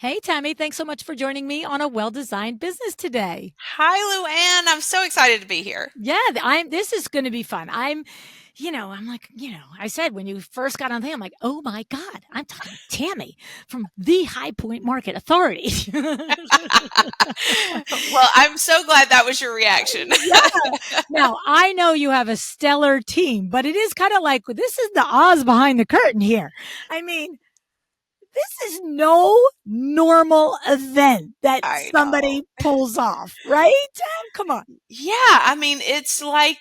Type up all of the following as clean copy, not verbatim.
Hey, Tammy, thanks so much for joining me on a well-designed business today. Hi, LuAnn. I'm so excited to be here. Yeah, I'm this is going to be fun. I'm like, I said when you first got on the thing, I'm like, oh my God, I'm talking to Tammy from the High Point Market Authority. Well, I'm so glad that was your reaction. Yeah. Now, I know you have a stellar team, but it is kind of like this is the Oz behind the curtain here. I mean, this is no normal event that I know. somebody pulls off, right? Come on. Yeah, I mean, it's like,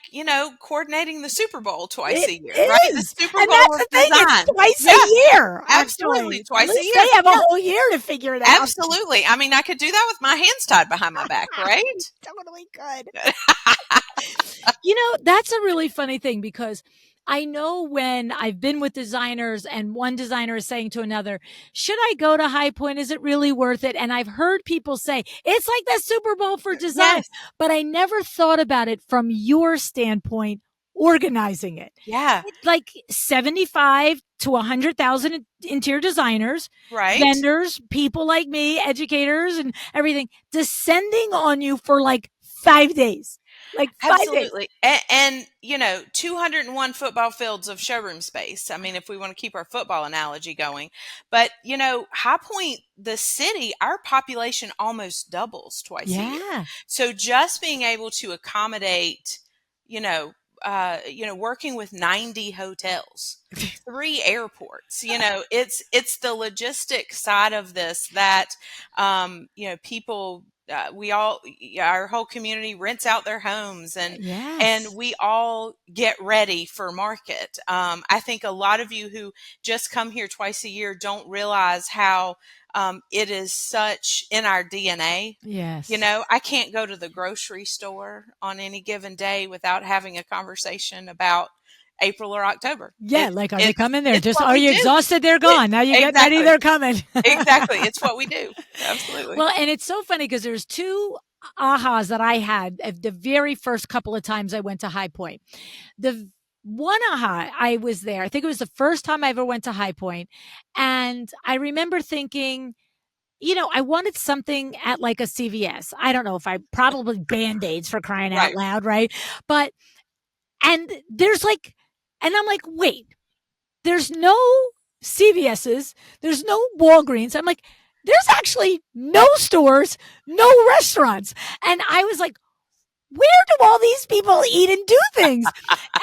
coordinating the Super Bowl twice It a year, right? The is, Super and Bowl that's of the thing, it's design. twice Yeah, a year, absolutely. actually. At Twice a least they year. have a Yeah, whole year to figure it out. absolutely. I mean, I could do that with my hands tied behind my back, You right? totally could. That's a really funny thing because I know when I've been with designers and one designer is saying to another, should I go to High Point? Is it really worth it? And I've heard people say, it's like the Super Bowl for design, Yes. but I never thought about it from your standpoint, organizing it. Yeah, It's like 75 to 100,000 interior designers, right. vendors, people like me, educators and everything descending on you for like 5 days. Like 5 days. Absolutely. And 201 football fields of showroom space. I mean, if we want to keep our football analogy going. But, High Point, the city, our population almost doubles twice a year. Yeah. So just being able to accommodate, you know, working with 90 hotels, three airports, it's the logistic side of this that, people we all our whole community rents out their homes and Yes. we all get ready for market. I think a lot of you who just come here twice a year don't realize how it is such in our DNA. Yes. I can't go to the grocery store on any given day without having a conversation about April or October. Yeah, like, are they It's coming? They're it's just, what are we you do. exhausted? They're It, gone. Now you get ready, exactly. they're coming. Exactly. It's what we do. Absolutely. Well, and it's so funny because there's two ahas that I had at the very first couple of times I went to High Point. The one aha, I was there. I think it was the first time I ever went to High Point, and I remember thinking, I wanted something at like a CVS. I don't know if I probably Band-Aids for crying out Right. loud, right? But and there's like, and I'm like, wait, there's no CVS's, there's no Walgreens. I'm like, there's actually no stores, no restaurants. And I was like, where do all these people eat and do things?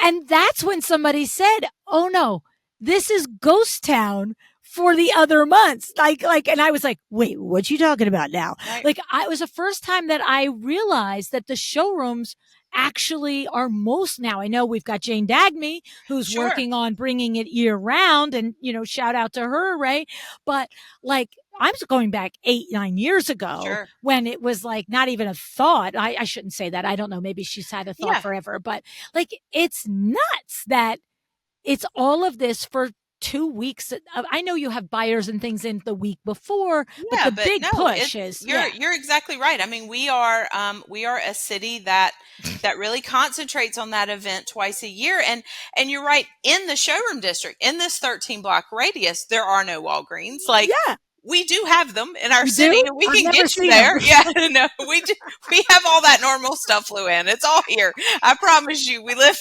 And that's when somebody said, oh no, this is ghost town for the other months. And I was like, wait, what you talking about now? Right. Like, it was the first time that I realized that the showrooms actually are most now. I know we've got Jane Dagme who's Sure. working on bringing it year round and, shout out to her, right? But like, I'm going back 8, 9 years ago Sure. when it was like not even a thought. I shouldn't say that. I don't know. Maybe she's had a thought Yeah. forever, but like it's nuts that it's all of this for 2 weeks. I know you have buyers and things in the week before, but Yeah, the but big no, push it's is, you're yeah, you're exactly right. I mean, we are a city that really concentrates on that event twice a year. And you're right, in the showroom district, in this 13 block radius, there are no Walgreens. Like yeah, we do have them in our you city do. and we I've can never get you seen them. there. Yeah, no, we have all that normal stuff, Luann. It's all here. I promise you, we live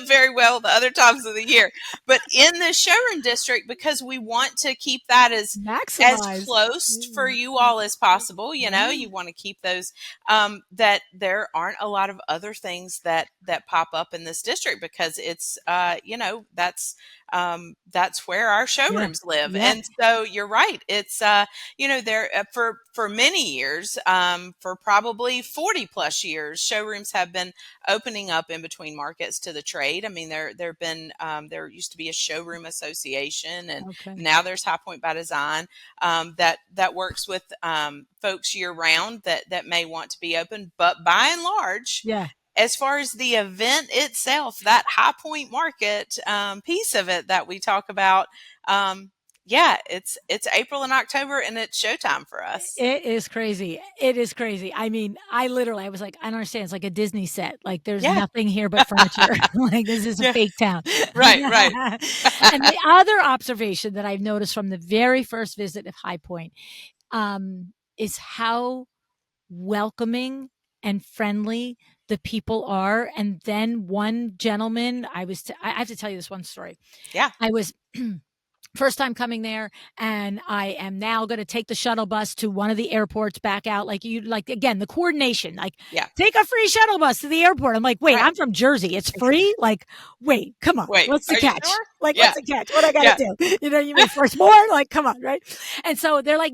very well the other times of the year. But in the showroom district, because we want to keep that as Maximize. close for you all as possible, Yeah. you want to keep those that there aren't a lot of other things that pop up in this district because it's that's where our Yeah. showrooms live. Yeah. And so you're right. It's there for many years, for probably 40 plus years, showrooms have been opening up in between markets to the trade. I mean, there've been there used to be a showroom association, and Okay. now there's High Point by Design that works with folks year round that may want to be open. But by and large, Yeah. as far as the event itself, that High Point Market piece of it that we talk about, yeah, it's April and October, and it's showtime for us. It is crazy. It is crazy. I mean, I was like, I don't understand. It's like a Disney set. Like there's Yeah, nothing here but furniture. Like this is a yeah, fake town. right, right. And the other observation that I've noticed from the very first visit of High Point is how welcoming and friendly the people are. And then one gentleman, I have to tell you this one story. Yeah. I was first time coming there, and I am now going to take the shuttle bus to one of the airports back out. Like, you like, again, the coordination, like, Yeah. take a free shuttle bus to the airport. I'm like, wait, Right. I'm from Jersey, it's free? Like, wait, come on, Wait, what's the are you catch? sure? Like, Yeah. what's the catch? What I gotta Yeah. do? You know, you mean first more? Like, come on, right? And so they're like,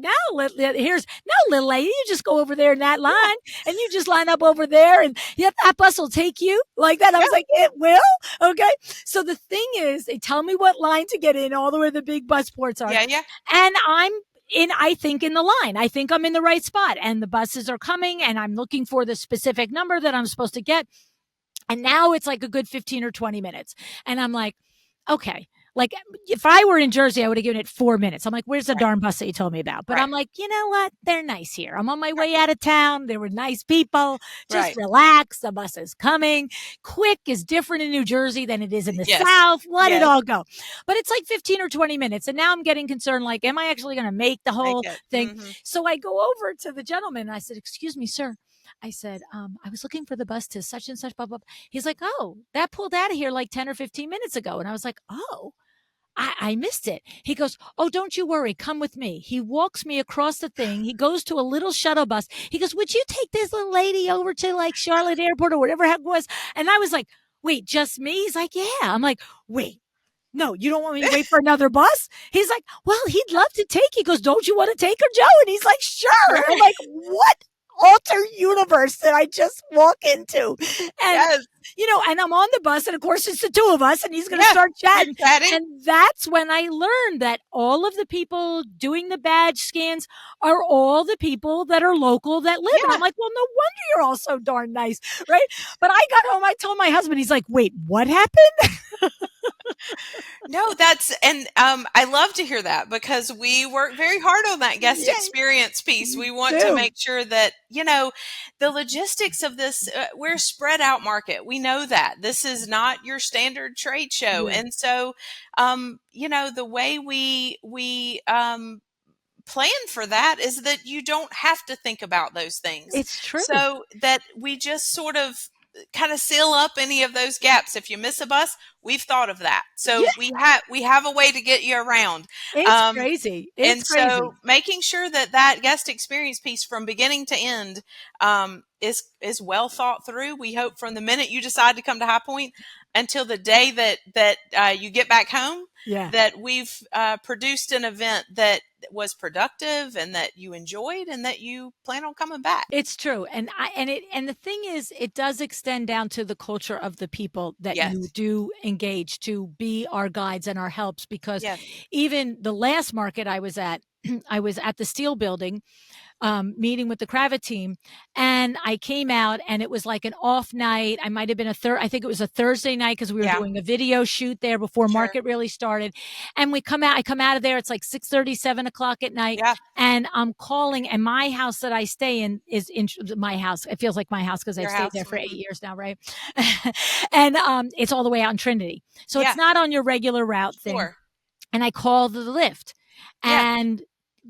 here's no, little lady, you just go over there in that line, Yeah. and you just line up over there, and yep, that bus will take you like that. I Yeah. was like, it will? Okay. So the thing is, they tell me what line to get in, all the way the big bus ports are. Yeah. Yeah. And I think in the line. I think I'm in the right spot, and the buses are coming, and I'm looking for the specific number that I'm supposed to get. And now it's like a good 15 or 20 minutes. And I'm like, okay. Like, if I were in Jersey, I would have given it 4 minutes. I'm like, where's the Right. darn bus that you told me about? But Right. I'm like, you know what? They're nice here. I'm on my way out of town. There were nice people. Just Right. relax. The bus is coming. Quick is different in New Jersey than it is in the Yes. South. Let it Yes. all go. But it's like 15 or 20 minutes. And now I'm getting concerned, like, am I actually going to make the Make whole it. thing? Mm-hmm. So I go over to the gentleman and I said, excuse me, sir. I said, I was looking for the bus to such and such, blah, blah, blah. He's like, oh, that pulled out of here like 10 or 15 minutes ago. And I was like, oh, I missed it. He goes, oh, don't you worry. Come with me. He walks me across the thing. He goes to a little shuttle bus. He goes, would you take this little lady over to like Charlotte Airport or whatever it was? And I was like, wait, just me? He's like, yeah. I'm like, wait. No, you don't want me to wait for another bus? He's like, well, he'd love to take. He goes, don't you want to take her, Joe? And he's like, sure. And I'm like, what alter universe did I just walk into? And, Yes. and I'm on the bus, and of course it's the two of us, and he's going to Yeah. start You're chatting. chatting. And that's when I learned that all of the people doing the badge scans are all the people that are local that live. And Yeah. I'm like, well, no wonder you're all so darn nice, right? But I got home, I told my husband, he's like, wait, what happened? No, and I love to hear that, because we work very hard on that guest Yeah, experience piece. We want to do. make sure that, the logistics of this, we're a spread out market. We know that this is not your standard trade show. Yeah. And so, the way we plan for that is that you don't have to think about those things. It's true. So that we just sort of kind of seal up any of those gaps. If you miss a bus, we've thought of that. So Yeah. we have a way to get you around. It's crazy. It's And crazy. so making sure that guest experience piece from beginning to end is well thought through. We hope from the minute you decide to come to High Point until the day that you get back home, Yeah. that we've produced an event that was productive and that you enjoyed and that you plan on coming back. It's true. And the thing is, it does extend down to the culture of the people that Yes. you do engage to be our guides and our helps, because Yes. even the last market I was at, I was at the Steel Building, meeting with the Kravit team, and I came out, and it was like an off night. I might have been I think it was a Thursday night, because we were Yeah. doing a video shoot there before Sure. market really started. And I come out of there. It's like 6:30, 7 o'clock at night. Yeah. And I'm calling, and my house that I stay in is in my house. It feels like my house because I've Your stayed house. there for 8 Mhm. years now, right? And it's all the way out in Trinity. So Yeah. it's not on your regular route thing. Sure. And I call the lift, Yeah. and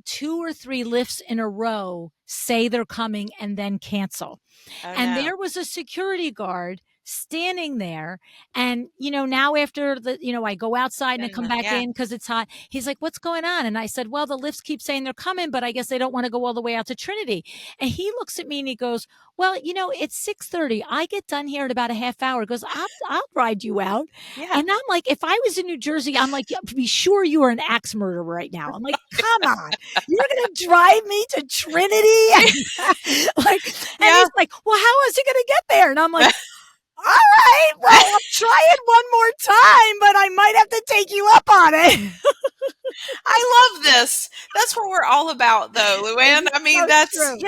2 or 3 lifts in a row say they're coming and then cancel. Oh, And no. there was a security guard standing there. And, now after I go outside and I come back Yeah. in because it's hot. He's like, what's going on? And I said, well, the lifts keep saying they're coming, but I guess they don't want to go all the way out to Trinity. And he looks at me and he goes, well, it's 6:30. I get done here in about a half hour. He goes, I'll ride you out. Yeah. And I'm like, if I was in New Jersey, I'm like, yeah, be sure you are an axe murderer right now. I'm like, come on, you're going to drive me to Trinity? And he's like, well, how is he going to get there? And I'm like, all right, well, I'll try it one more time, but I might have to take you up on it. I love this. That's what we're all about, though, LuAnn. I mean, So that's true.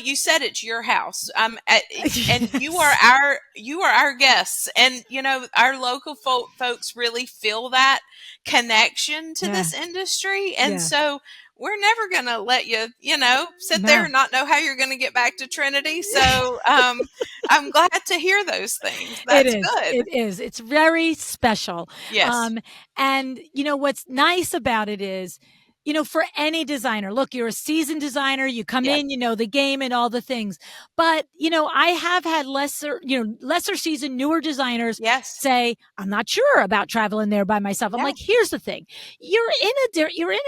you said it's your house, and you are our guests, and our local folks really feel that connection to this industry, and so we're never going to let you, sit there and not know how you're going to get back to Trinity. So I'm glad to hear those things. That's good. It is. It's very special. Yes. And what's nice about it is, for any designer, look, you're a seasoned designer, you come Yes. in, you know the game and all the things. But, I have had lesser seasoned, newer designers Yes. say, I'm not sure about traveling there by myself. I'm Yeah. like, here's the thing. You're in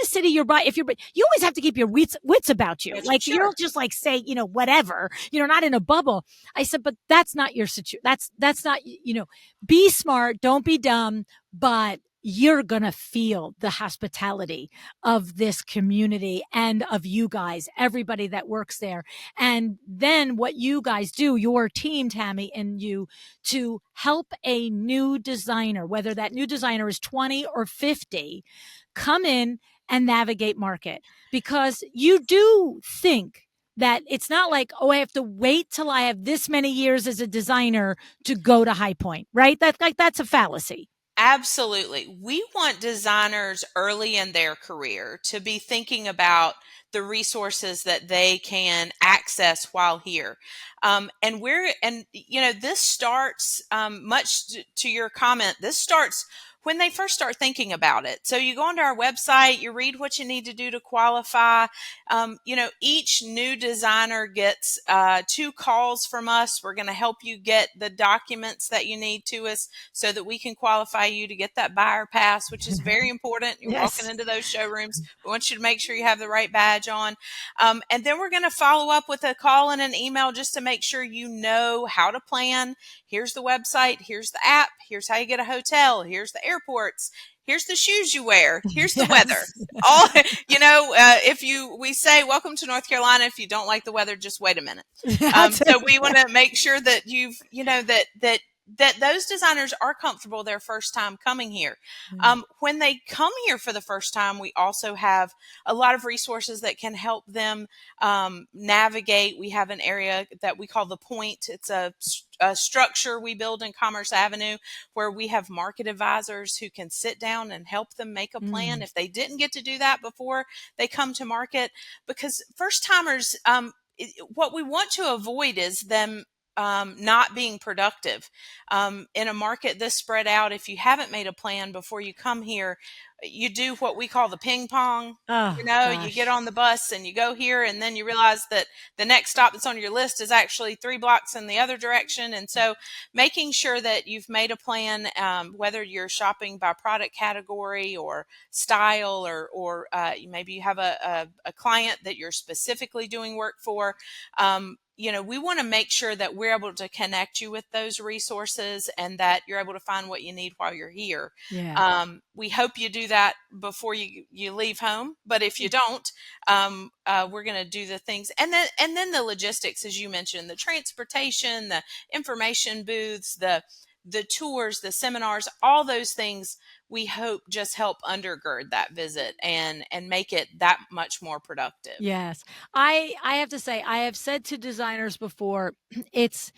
a city, you always have to keep your wits about you. Like, you Sure. don't just like say, whatever, not in a bubble. I said, but that's not your situation. That's not, be smart, don't be dumb, but you're going to feel the hospitality of this community and of you guys, everybody that works there. And then what you guys do, your team, Tammy, and you, to help a new designer, whether that new designer is 20 or 50, come in and navigate market, because you do think that it's not like, oh, I have to wait till I have this many years as a designer to go to High Point, right? That's a fallacy. Absolutely. We want designers early in their career to be thinking about the resources that they can access while here. This starts, much to your comment, this starts when they first start thinking about it. So you go onto our website, you read what you need to do to qualify. Each new designer gets 2 calls from us. We're going to help you get the documents that you need to us so that we can qualify you to get that buyer pass, which is very important. You're walking Yes. into those showrooms. We want you to make sure you have the right badge on. And then we're going to follow up with a call and an email just to make sure you know how to plan. Here's the website. Here's the app. Here's how you get a hotel. Here's the airports. Here's the shoes you wear. Here's the weather. Yes. All we say welcome to North Carolina. If you don't like the weather, just wait a minute. That's So it. we want to make sure that that those designers are comfortable their first time coming here. When they come here for the first time, we also have a lot of resources that can help them navigate. We have an area that we call the Point. It's a structure we build in Commerce Avenue where we have market advisors who can sit down and help them make a plan Mm. if they didn't get to do that before they come to market. Because first timers, what we want to avoid is them not being productive in a market this spread out. If you haven't made a plan before you come here, you do what we call the ping pong. Oh You get gosh. on the bus and you go here, and then you realize that the next stop that's on your list is actually 3 blocks in the other direction. And so, making sure that you've made a plan, whether you're shopping by product category or style, or maybe you have a client that you're specifically doing work for. We want to make sure that we're able to connect you with those resources and that you're able to find what you need while you're here. Yeah. We hope you do that before you leave home, but if you don't, we're going to do the things, and then the logistics, as you mentioned, the transportation, the information booths, the tours, the seminars, all those things. We hope just help undergird that visit and make it that much more productive. Yes. I have to say, I have said to designers before, it's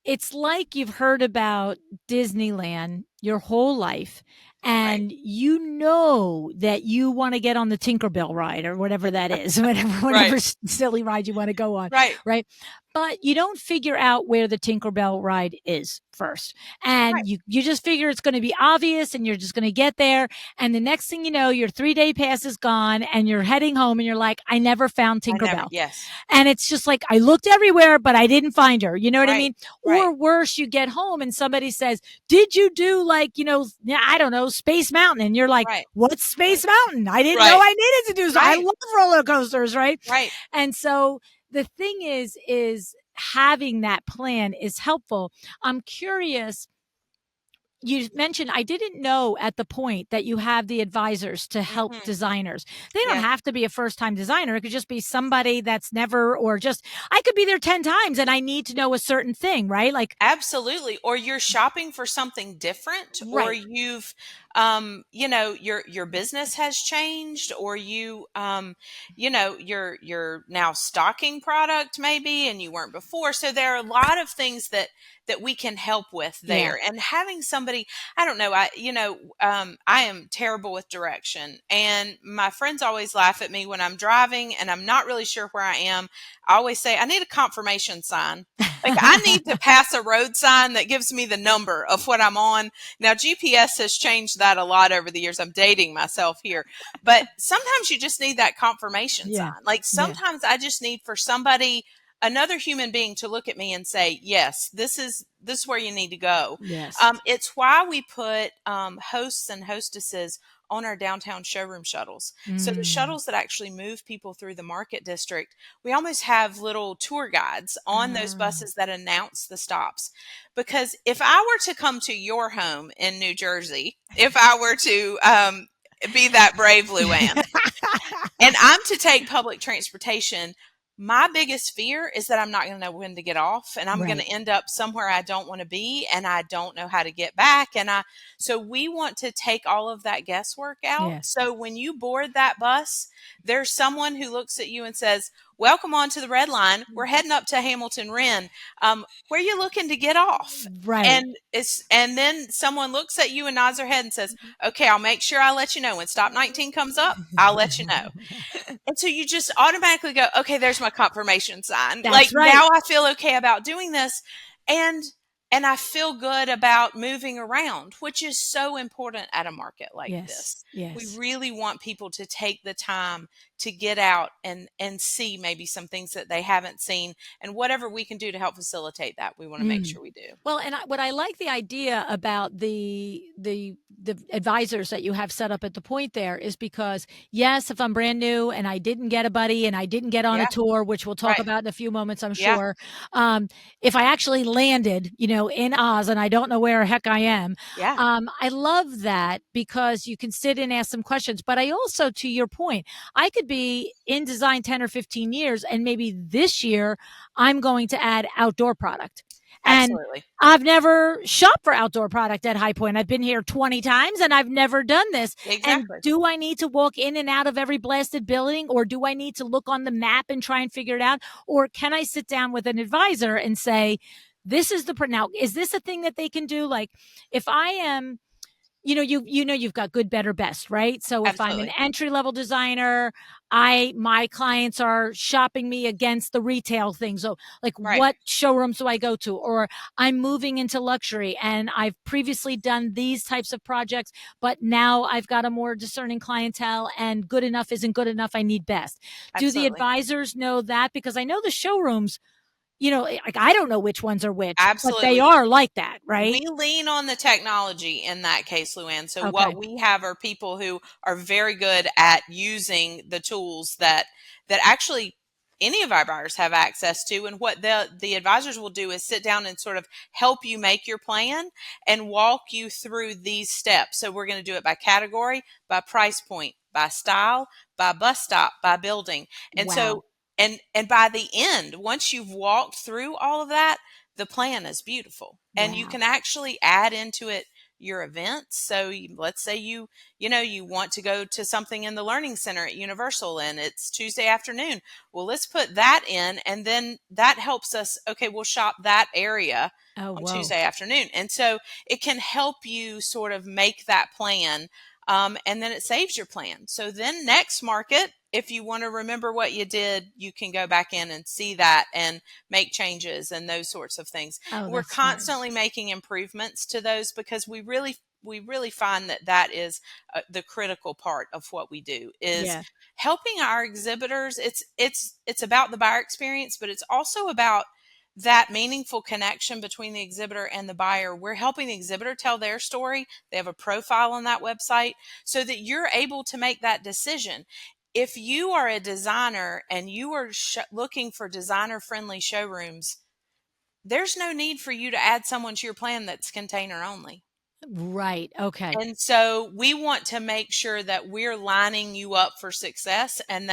it's like you've heard about Disneyland your whole life, Right. and you know that you want to get on the Tinkerbell ride or whatever that is, Right. whatever silly ride you want to go on, Right. right? But you don't figure out where the Tinkerbell ride is first. Right. And you just figure it's going to be obvious and you're just going to get there. And the next thing you know, your 3-day pass is gone and you're heading home and you're like, I never found I never. Tinkerbell. Yes. And it's just like, I looked everywhere, but I didn't find her. You know what I Right. mean? Right. Or worse, you get home and somebody says, did you do like, I don't know, Space Mountain? And you're like, Right. what's Space Mountain? I didn't know Right. I needed to do so. I Right. love roller coasters, right? Right. And so the thing is having that plan is helpful. I'm curious, you mentioned, I didn't know at the point that you have the advisors to help Mhm. designers. They don't Yes. have to be a first time designer. It could just be somebody that's never, or just, I could be there 10 times and I need to know a certain thing, right? Like, Absolutely. Or you're shopping for something different, or right. you've, your business has changed, or you're now stocking product maybe, and you weren't before. So there are a lot of things that we can help with Yeah. there. And having somebody, I don't know, I am terrible with direction, and my friends always laugh at me when I'm driving and I'm not really sure where I am. I always say I need a confirmation sign. Like, I need to pass a road sign that gives me the number of what I'm on. Now, GPS has changed that a lot over the years. I'm dating myself here. But sometimes you just need that confirmation Yeah. sign. Like, Yeah. sometimes I just need for somebody, another human being, to look at me and say, yes, this is where you need to go. Yes. It's why we put hosts and hostesses on our downtown showroom shuttles. So the Mm. shuttles that actually move people through the market district, we almost have little tour guides on those Ah. buses that announce the stops. Because if I were to come to your home in New Jersey, if I were to be that brave LuAnn, and I'm to take public transportation, my biggest fear is that I'm not going to know when to get off, and I'm going Right. to end up somewhere I don't want to be, and I don't know how to get back. So we want to take all of that guesswork out. Yes. So when you board that bus, there's someone who looks at you and says, "Welcome on to the Red Line. We're heading up to Hamilton Wren. Where are you looking to get off?" Right. And then someone looks at you and nods their head and says, "Okay, I'll make sure I let you know when stop 19 comes up. I'll let you know." And so you just automatically go, okay, there's my confirmation sign. Like, That's right. now I feel okay about doing this. And and I feel good about moving around, which is so important at a market like Yes. this. We Yes. really want people to take the time to get out and see maybe some things that they haven't seen, and whatever we can do to help facilitate that, we want to make Mm. sure we do. Well, and what I like the idea about the advisors that you have set up at the point there is because yes, if I'm brand new and I didn't get a buddy and I didn't get on a Yeah, tour, which we'll talk right. about in a few moments, I'm Yeah, sure. If I actually landed, in Oz and I don't know where the heck I am, yeah, I love that because you can sit and ask some questions. But I also, to your point, I could be in design 10 or 15 years, and maybe this year I'm going to add outdoor product. And absolutely. I've never shopped for outdoor product at High Point. I've been here 20 times and I've never done this. And Exactly. do I need to walk in and out of every blasted building, or do I need to look on the map and try and figure it out? Or can I sit down with an advisor and say, this is now, is this a thing that they can do? Like, if I am, you've got good, better, best, right? So if I'm an Absolutely. entry level designer, my clients are shopping me against the retail thing. So like, Right. what showrooms do I go to? Or I'm moving into luxury and I've previously done these types of projects, but now I've got a more discerning clientele and good enough isn't good enough. I need best. Do the Absolutely. advisors know that? Because I know the showrooms, like I don't know which ones are which, but they Absolutely. are like that, We right? lean on the technology in that case, LuAnn. So Okay. what we have are people who are very good at using the tools that actually any of our buyers have access to. And what the advisors will do is sit down and sort of help you make your plan and walk you through these steps. So we're going to do it by category, by price point, by style, by bus stop, by building. And Wow. so and by the end, once you've walked through all of that, the plan is beautiful, and you Wow. can actually add into it your events. So let's say you want to go to something in the learning center at Universal and it's Tuesday afternoon. Well, let's put that in, and then that helps us, okay, we'll shop that area Oh, on whoa. Tuesday afternoon. And so it can help you sort of make that plan, and then it saves your plan. So then next market, if you want to remember what you did, you can go back in and see that and make changes and those sorts of things. Oh, We're that's smart. constantly making improvements to those because we really find that that is the critical part of what we do is Yeah. helping our exhibitors. It's about the buyer experience, but it's also about that meaningful connection between the exhibitor and the buyer. We're helping the exhibitor tell their story. They have a profile on that website so that you're able to make that decision. If you are a designer and you are looking for designer friendly showrooms, there's no need for you to add someone to your plan that's container only. Right. Okay. And so we want to make sure that we're lining you up for success, and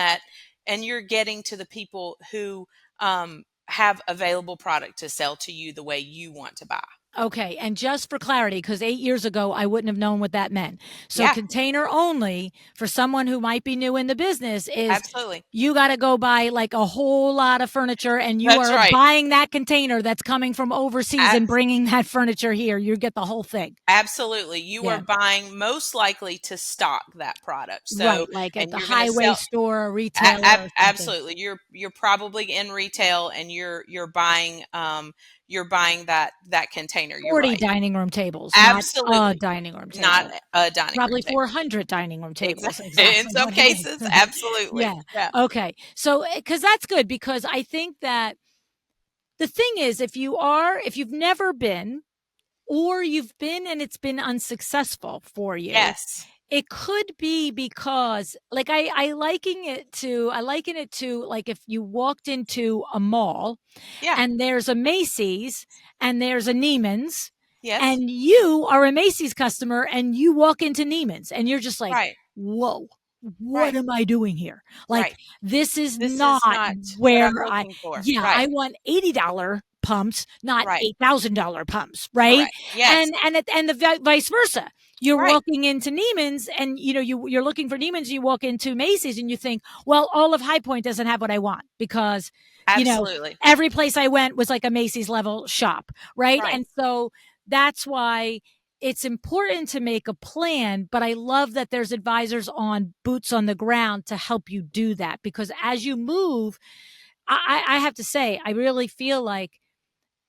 you're getting to the people who have available product to sell to you the way you want to buy. Okay, and just for clarity, because 8 years ago I wouldn't have known what that meant. So, Yeah, container only for someone who might be new in the business is absolutely. you got to go buy like a whole lot of furniture and you That's are right. buying that container that's coming from overseas A- and bringing that furniture here. You get the whole thing. Absolutely. You are Yeah. buying most likely to stock that product. So, Right. Like at and the you're going to highway sell. store, retailer, or something. Absolutely. You're probably in retail and you're buying that container. You're 40 right. dining room tables, not a Absolutely. dining room Not table. a dining room Probably table. 400 dining room tables, Exactly. In exactly some what it is. cases, absolutely. Yeah. Yeah. Okay. So, because that's good because I think that the thing is, if you've never been or you've been and it's been unsuccessful for you, Yes. it could be because like I liken it to like if you walked into a mall Yeah. and there's a Macy's and there's a Neiman's Yes. and you are a Macy's customer and you walk into Neiman's and you're just like, Right. "Whoa, what Right. am I doing here?" Like, Right. this is This is not not what where I'm looking for. yeah, Right. I want $80 pumps, not Right. $8,000 pumps, right? Correct. Yes. And the vice versa. You're Right. walking into Neiman's and you're looking for Neiman's, you walk into Macy's and you think, "Well, all of High Point doesn't have what I want because, you know, Absolutely. every place I went was like a Macy's level shop," right? Right. And so that's why it's important to make a plan, but I love that there's advisors on boots on the ground to help you do that because as you move, I have to say, I really feel like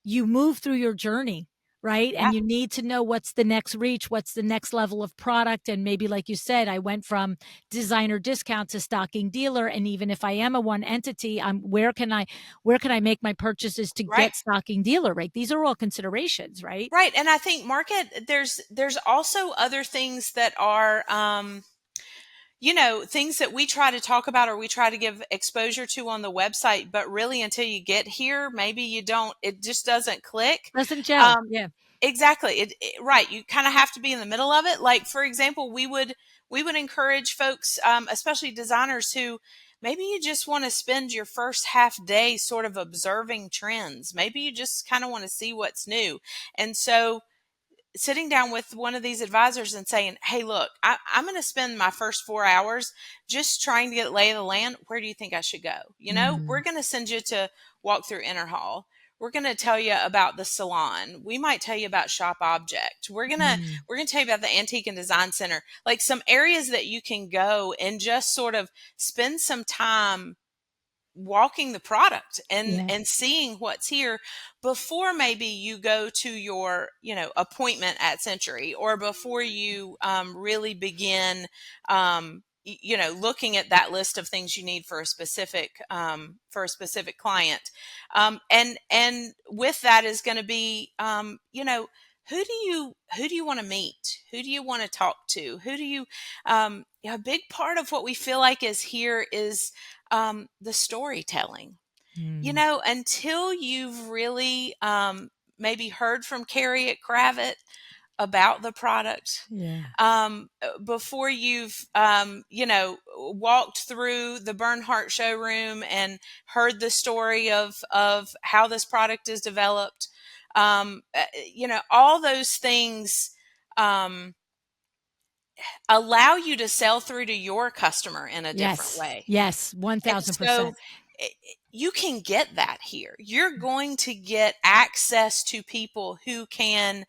you move through your journey, right? Yeah. And you need to know what's the next reach, what's the next level of product. And maybe, like you said, I went from designer discount to stocking dealer. And even if I am a one entity, where can I make my purchases to Right. get stocking dealer, right? These are all considerations, right? Right. And I think market there's also other things that are things that we try to talk about or we try to give exposure to on the website, but really until you get here, maybe you don't, it just doesn't click. Doesn't gel. Um, Yeah. exactly. Right. You kind of have to be in the middle of it. Like, for example, we would encourage folks, especially designers who maybe you just want to spend your first half day sort of observing trends. Maybe you just kind of want to see what's new. And so, sitting down with one of these advisors and saying, "Hey, look, I'm going to spend my first 4 hours just trying to get lay of the land. Where do you think I should go? We're Mm, going to send you to walk through Inner Hall. We're going to tell you about the salon. We might tell you about Shop Object. mm. We're going to tell you about the Antique and Design Center, like some areas that you can go and just sort of spend some time walking the product and Yeah. seeing what's here before maybe you go to your appointment at Century or before you really begin looking at that list of things you need for a specific client, and with that is going to be who do you want to meet, who do you want to talk to, who do you a big part of what we feel like is here is the storytelling. Mm. Until you've really maybe heard from Carrie at Cravat about the product, Yeah. before you've, walked through the Bernhardt showroom and heard the story of how this product is developed, all those things. Um, Allow you to sell through to your customer in a different Yes. way. Yes. And so 1000%. you can get that here. You're going to get access to people who can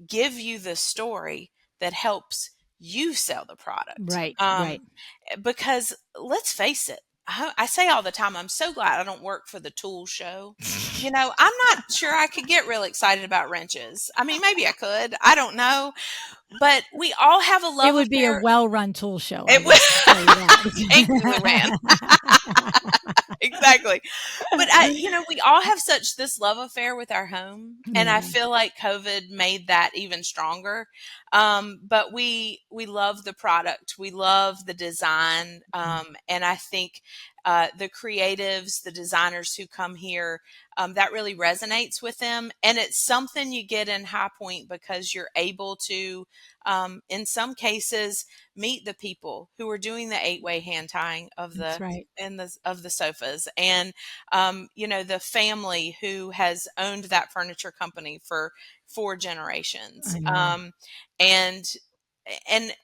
give you the story that helps you sell the product. Right. Right. Because let's face it, I say all the time, I'm so glad I don't work for the tool show. I'm not sure I could get real excited about wrenches. I mean, maybe I could. I don't know. But we all have a It love would be a affair. well-run tool show, I It will tell you Thank you, LuAnn. that. Exactly. But we all have such this love affair with our home, and I Yeah. feel like COVID made that even stronger. But we love the product, we love the design, and I think the creatives, the designers who come here, that really resonates with them. And it's something you get in High Point because you're able to, in some cases, meet the people who are doing the 8-way hand tying of That's the right. of the sofas, and the family who has owned that furniture company for 4 generations. I know. And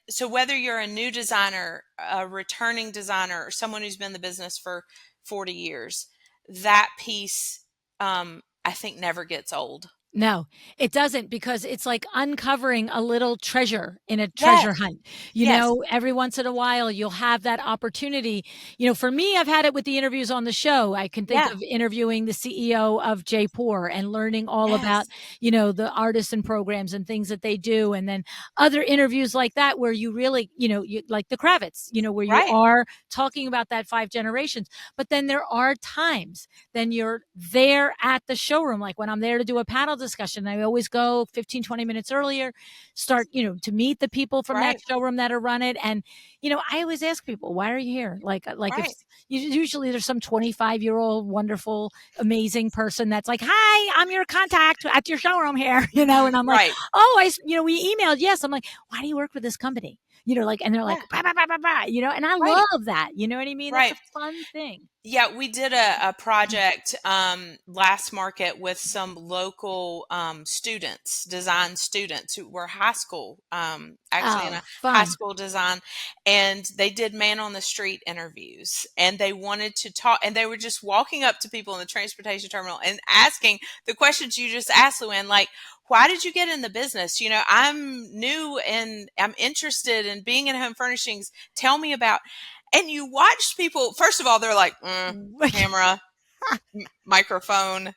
so whether you're a new designer, a returning designer, or someone who's been in the business for 40 years, that piece, I think, never gets old. No, it doesn't, because it's like uncovering a little treasure in a treasure Yes. hunt. Yes. Every once in a while, you'll have that opportunity. For me, I've had it with the interviews on the show. I can think Yeah. of interviewing the CEO of J-Pour and learning all about, Yes. the artisan programs and things that they do. And then other interviews like that, where you really, like the Kravitz, where you Right. are talking about that 5 generations. But then there are times then you're there at the showroom. Like when I'm there to do a panel discussion, I always go 15, 20 minutes earlier, start, to meet the people from that Right. showroom that are run it. And, I always ask people, why are you here? Like if Right. usually there's some 25-year-old, wonderful, amazing person that's like, hi, I'm your contact at your showroom here, and I'm like, Right. oh, we emailed. Yes. I'm like, why do you work for this company? And they're like, Yeah. bah, bah, bah, bah, bah, and I Right. love that. You know what I mean? That's a Right. fun thing. Yeah, we did a project last market with some local students, design students who were high school, actually in Oh, a high fun. school design, and they did man on the street interviews, and they wanted to talk, and they were just walking up to people in the transportation terminal and asking the questions you just asked, LuAnn, like, why did you get in the business? I'm new and I'm interested in being in home furnishings. Tell me about. And you watch people, first of all, they're like, camera, microphone,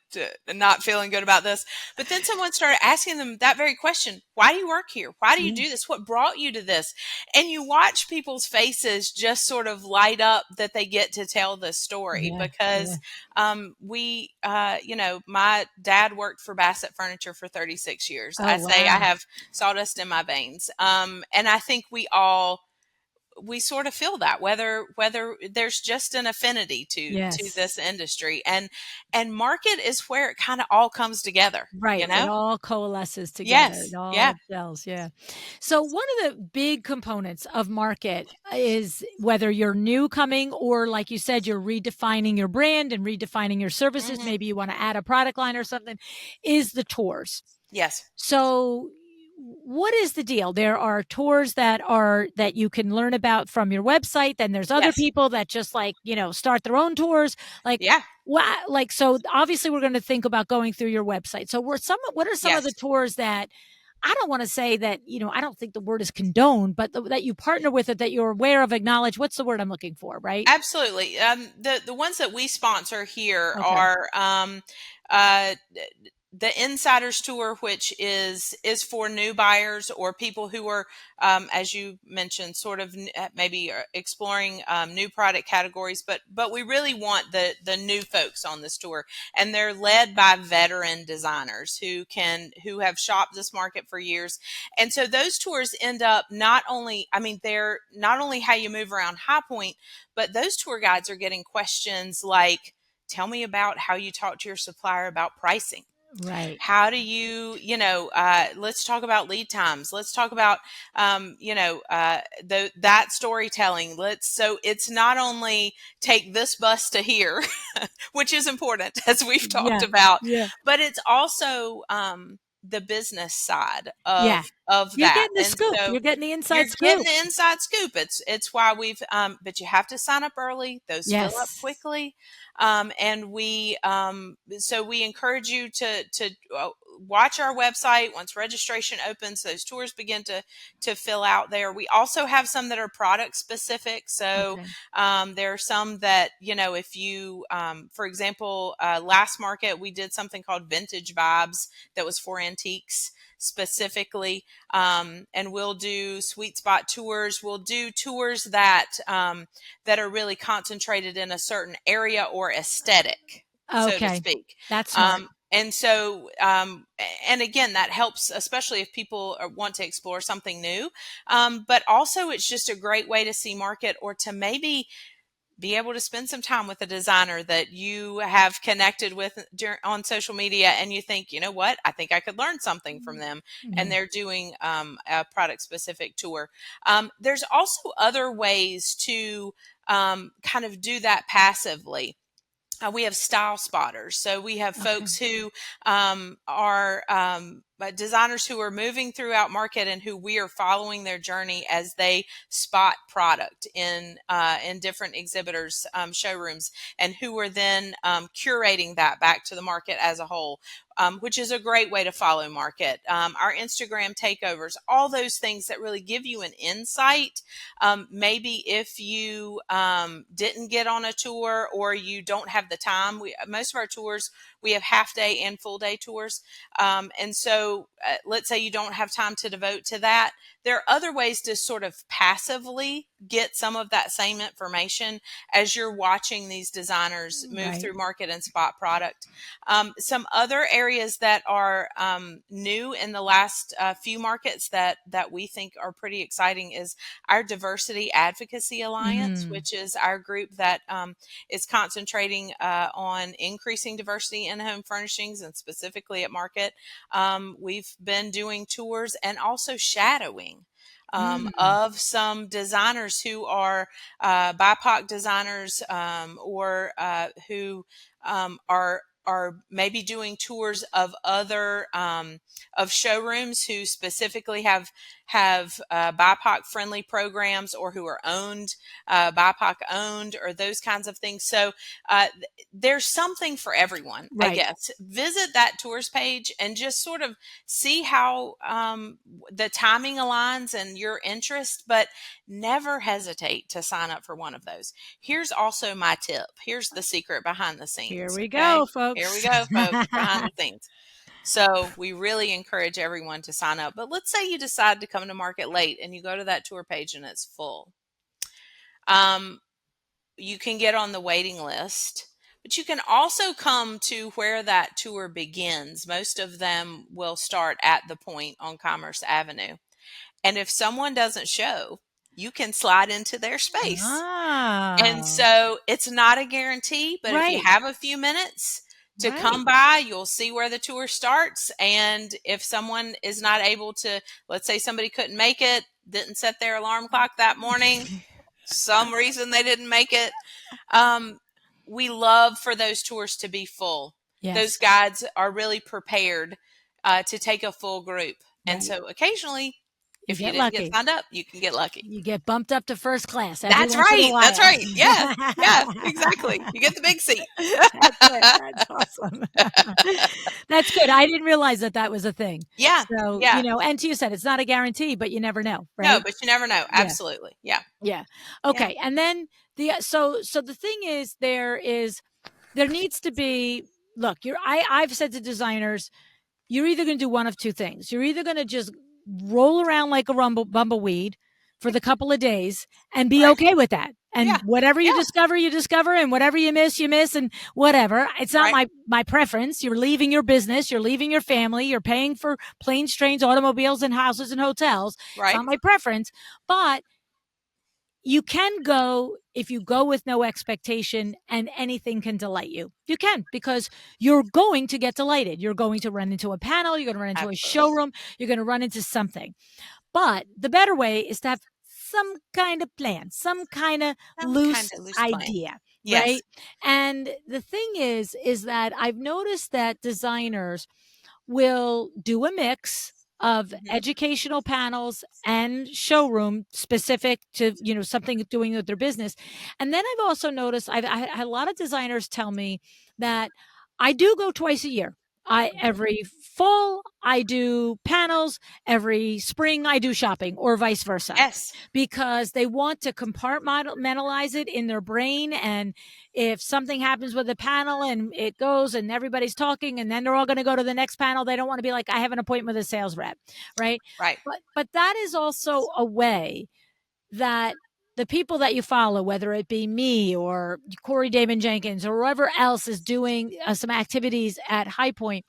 not feeling good about this. But then someone started asking them that very question. Why do you work here? Why do you Yeah. do this? What brought you to this? And you watch people's faces just sort of light up that they get to tell the story, Yeah. Yeah. because my dad worked for Bassett Furniture for 36 years. Oh, I say I wow. have sawdust in my veins. And I think we sort of feel that, whether there's just an affinity to Yes. this industry, and market is where it kind of all comes together, Right. It all coalesces together. It yes, yeah, all gels. Yeah. So one of the big components of market is, whether you're new coming, or like you said, you're redefining your brand and redefining your services. hmm Maybe you want to add a product line or something, is the tours. yes, So what is the deal? There are tours that you can learn about from your website. Then there's other yes, people that just, like, start their own tours. Like, yeah, so obviously we're going to think about going through your website. So what are some of yes. the tours that, I don't want to say that, I don't think the word is condoned, but that you partner with it, that you're aware of, acknowledge, what's the word I'm looking for, right? Absolutely. The ones that we sponsor here Okay. are uh, the Insiders Tour, which is for new buyers or people who are, as you mentioned, sort of maybe exploring new product categories. But we really want the new folks on this tour, and they're led by veteran designers who have shopped this market for years. And so those tours end up not only, I mean, they're not only how you move around High Point, but those tour guides are getting questions like, tell me about how you talk to your supplier about pricing. Right. How do let's talk about lead times. Let's talk about, that storytelling. So it's not only take this bus to here, which is important, as we've talked Yeah. about, Yeah. but it's also, the business side Yeah. of You're that. getting the And scoop. so You're getting the you're inside getting scoop. the inside scoop. It's why but you have to sign up early. Those fill up Yes. quickly. And so we encourage you to watch our website. Once registration opens, those tours begin to fill out there. We also have some that are product specific. So Okay. there are some that, if you, for example, last market, we did something called Vintage Vibes that was for antiques specifically. And we'll do sweet spot tours. We'll do tours that are really concentrated in a certain area or aesthetic, so to Okay. speak. That's smart. And so, and again, that helps, especially if people want to explore something new. But also, it's just a great way to see market, or to maybe be able to spend some time with a designer that you have connected with on social media, and you think, you know what, I think I could learn something from them, and Mhm. they're doing a product specific tour. There's also other ways to kind of do that passively. We have style spotters. So we have Okay. folks who are designers who are moving throughout market and who we are following their journey as they spot product in different exhibitors showrooms, and who are then curating that back to the market as a whole. Which is a great way to follow market. Our Instagram takeovers, all those things that really give you an insight. Maybe if you didn't get on a tour or you don't have the time, most of our tours, we have half day and full day tours. And so let's say you don't have time to devote to that. There are other ways to sort of passively get some of that same information as you're watching these designers move Right. through market and spot product. Some other areas that are new in the last few markets that we think are pretty exciting is our Diversity Advocacy Alliance, Mhm. which is our group that is concentrating on increasing diversity in home furnishings and specifically at market. We've been doing tours and also shadowing. Mm. Of some designers who are BIPOC designers, or who are maybe doing tours of other of showrooms who specifically have BIPOC friendly programs, or who are owned BIPOC owned, or those kinds of things. So there's something for everyone, I Right. guess. Visit that tours page and just sort of see how the timing aligns and your interest, but never hesitate to sign up for one of those. Here's also my tip. Here's the secret behind the Here scenes. we Okay. go, Here we folks. go, folks, behind the scenes. So we really encourage everyone to sign up. But let's say you decide to come to market late and you go to that tour page and it's full. Um, you can get on the waiting list, but you can also come to where that tour begins. Most of them will start at the point on Commerce Avenue. And if someone doesn't show, you can slide into their space. And Ah. so it's not a guarantee, but if you Right. have a few minutes to Right. come by, you'll see where the tour starts. And if someone is not able to, let's say somebody couldn't make it, didn't set their alarm clock that morning, some reason they didn't make it, um, we love for those tours to be full. Those Yes. guides are really prepared to take a full group. And Right. so occasionally, You if you get didn't get lucky. signed up, you can get lucky. You get bumped up to first class every That's once in a right. That's while. right. Yeah. Yeah, exactly. You get the big seat. That's it. That's awesome. That's good. I didn't realize that that was a thing. Yeah. So, Yeah. and you said it's not a guarantee, but you never know, No, right? but you never know. Yeah. Absolutely. Yeah. Yeah. Yeah. Okay. And then so the thing is there needs to be, look, I've said to designers, you're either going to do one of two things. You're either going to just roll around like a bumbleweed for the couple of days and be Right. okay with that. And Yeah. whatever Yeah. you discover, and whatever you miss, and whatever. It's not Right. my preference. You're leaving your business, you're leaving your family, you're paying for planes, trains, automobiles, and houses and hotels. It's Right. not my preference, but you can go if you go with no expectation, and anything can delight you. You can, because you're going to get delighted. You're going to run into a panel, you're going to run into a Absolutely. showroom, you're going to run into something. But the better way is to have some kind of plan, some kind of Some kind loose of loose plan. idea, Yes. right? And the thing is that I've noticed that designers will do a mix of Hmm. educational panels and showroom specific to something doing with their business. And then I've also noticed I had a lot of designers tell me that I do go twice a year. I Hmm. Every fall I do panels, every spring I do shopping, or vice versa, Yes. because they want to compartmentalize it in their brain. And if something happens with a panel and it goes and everybody's talking and then they're all going to go to the next panel, they don't want to be like, I have an appointment with a sales rep, right? Right. But that is also a way that the people that you follow, whether it be me or Corey Damon Jenkins or whoever else is doing some activities at High Point,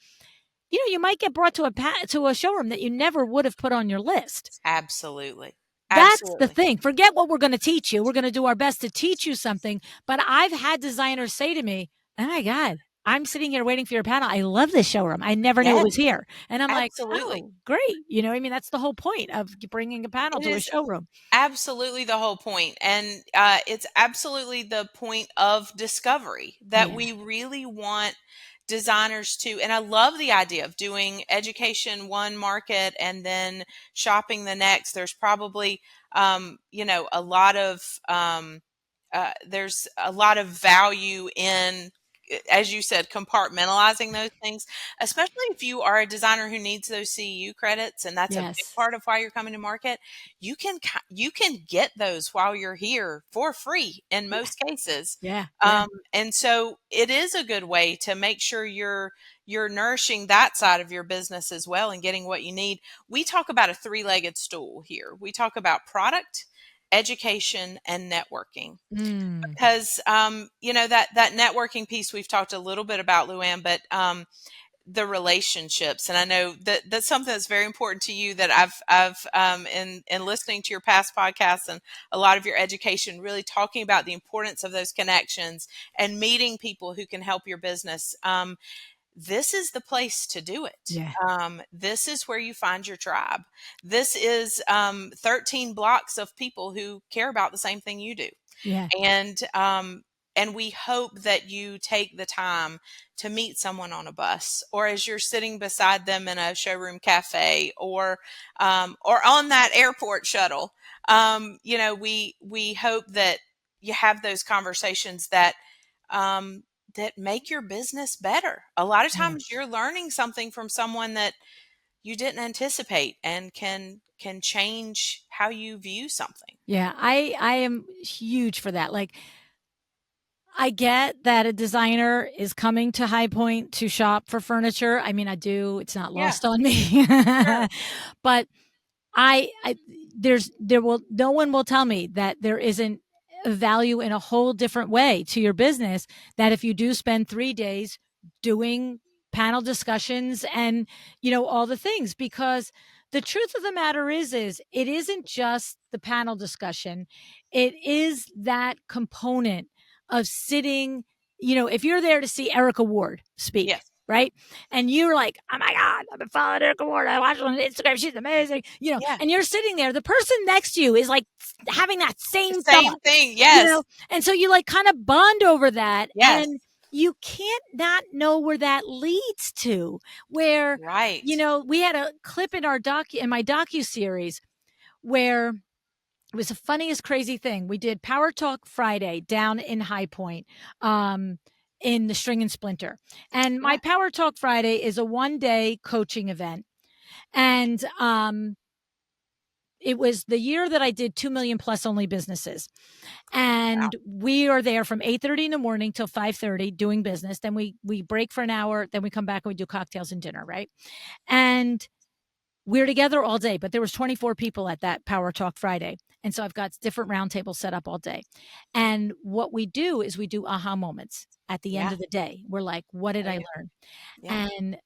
you might get brought to a showroom that you never would have put on your list. Absolutely. That's the Absolutely. thing. Forget what we're going to teach you. We're going to do our best to teach you something. But I've had designers say to me, "Oh my God, I'm sitting here waiting for your panel. I love this showroom. I never knew it Yes, was here." And I'm like, absolutely. "Oh, great." I mean, that's the whole point of bringing a panel It to a is showroom. absolutely the whole point, and it's absolutely the point of discovery that Yeah. we really want designers to. And I love the idea of doing education one market and then shopping the next. There's probably, a lot of there's a lot of value in, as you said, compartmentalizing those things, especially if you are a designer who needs those CEU credits, and that's a big Yes. part of why you're coming to market. You can get those while you're here for free in Yeah. most cases. Yeah. Yeah. And so it is a good way to make sure you're nourishing that side of your business as well and getting what you need. We talk about a three-legged stool here. We talk about product, education, and networking, Mm. because that networking piece we've talked a little bit about, LuAnn, but the relationships, and I know that that's something that's very important to you, that I've in listening to your past podcasts and a lot of your education, really talking about the importance of those connections and meeting people who can help your business. This is the place to do it. Yeah. This is where you find your tribe. This is 13 blocks of people who care about the same thing you do. Yeah. And we hope that you take the time to meet someone on a bus, or as you're sitting beside them in a showroom cafe, or on that airport shuttle. We hope that you have those conversations that make your business better. A lot of Yeah. times you're learning something from someone that you didn't anticipate, and can change how you view something. Yeah. I am huge for that. Like, I get that a designer is coming to High Point to shop for furniture. I mean, I do. It's not Yeah, lost on me. sure. But I there will no one will tell me that there isn't a value in a whole different way to your business, that if you do spend 3 days doing panel discussions and, all the things, because the truth of the matter is it isn't just the panel discussion. It is that component of sitting, if you're there to see Erica Ward speak, Yes. right? And you're like, "Oh my God, I've been following Erica Ward. I watch her on Instagram. She's amazing." Yeah. And you're sitting there. The person next to you is like having that The same same thought, thing. you Yes. know? And so you like kind of bond over that. Yes. And you can't not know where that leads to. Where, Right. we had a clip in my docu series where it was the funniest crazy thing. We did Power Talk Friday down in High Point, in the String and Splinter. And my Yeah. Power Talk Friday is a 1-day coaching event. And it was the year that I did 2 million plus only businesses. Wow. And we are there from 8:30 in the morning till 5:30 doing business. Then we break for an hour, then we come back and we do cocktails and dinner, right? And we're together all day, but there was 24 people at that Power Talk Friday. And so I've got different roundtables set up all day. And what we do is we do aha moments at the end Yeah. of the day. We're like, what did There I you learn? go. Yeah. And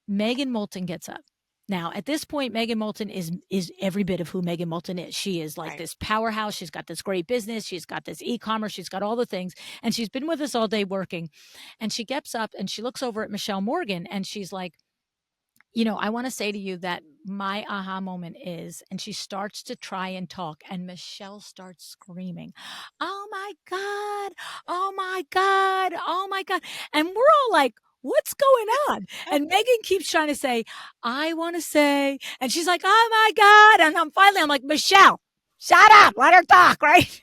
Megan Moulton gets up. Now, at this point, Megan Moulton is every bit of who Megan Moulton is. She is like Right. this powerhouse. She's got this great business. She's got this e-commerce. She's got all the things. And she's been with us all day working. And she gets up and she looks over at Michelle Morgan and she's like, I want to say to you that my aha moment is, and she starts to try and talk, and Michelle starts screaming, "Oh my God, oh my God, oh my God." And we're all like, "What's going on?" And Megan keeps trying to say, "I want to say," and she's like, "Oh my God." And I'm like, "Michelle, shut up, let her talk," right?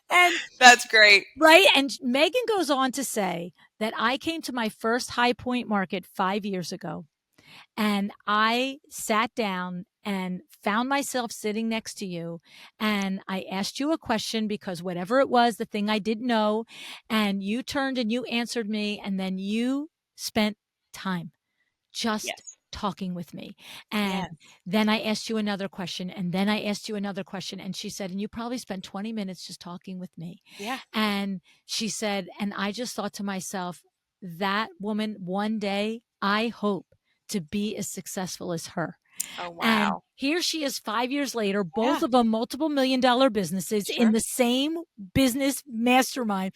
And That's great. right. And Megan goes on to say that I came to my first High Point market 5 years ago. And I sat down and found myself sitting next to you. And I asked you a question because whatever it was, the thing I didn't know, and you turned and you answered me. And then you spent time just Yes. talking with me. And Yes. then I asked you another question. And then I asked you another question. And she said, and you probably spent 20 minutes just talking with me. Yeah. And she said, and I just thought to myself, that woman, one day, I hope to be as successful as her. Oh, And wow. here she is 5 years later, both Yeah. of them multiple $1 million businesses in Sure. the same business mastermind.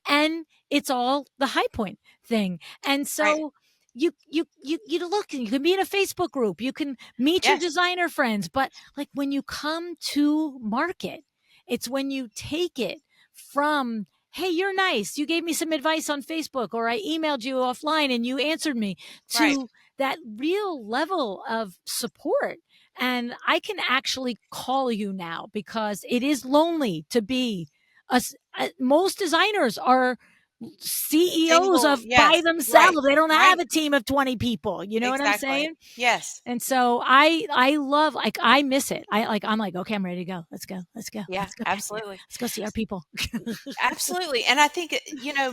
And it's all the high point thing. And Right. so you look, and you can be in a Facebook group, you can meet your Yes. designer friends, but like when you come to market, it's when you take it from, hey, you're nice, you gave me some advice on Facebook, or I emailed you offline and you answered me, Right. to that real level of support. And I can actually call you now because it is lonely to be most designers are CEOs Single. of by Yes. Right. themselves. They don't have Right. a team of 20 people. You know what I'm Exactly. saying? Yes. And so I love, like, I miss it. I'm like, okay, I'm ready to go. Let's go. Let's go. Yeah, Let's go back there. absolutely. Let's go see our people. Absolutely. And I think,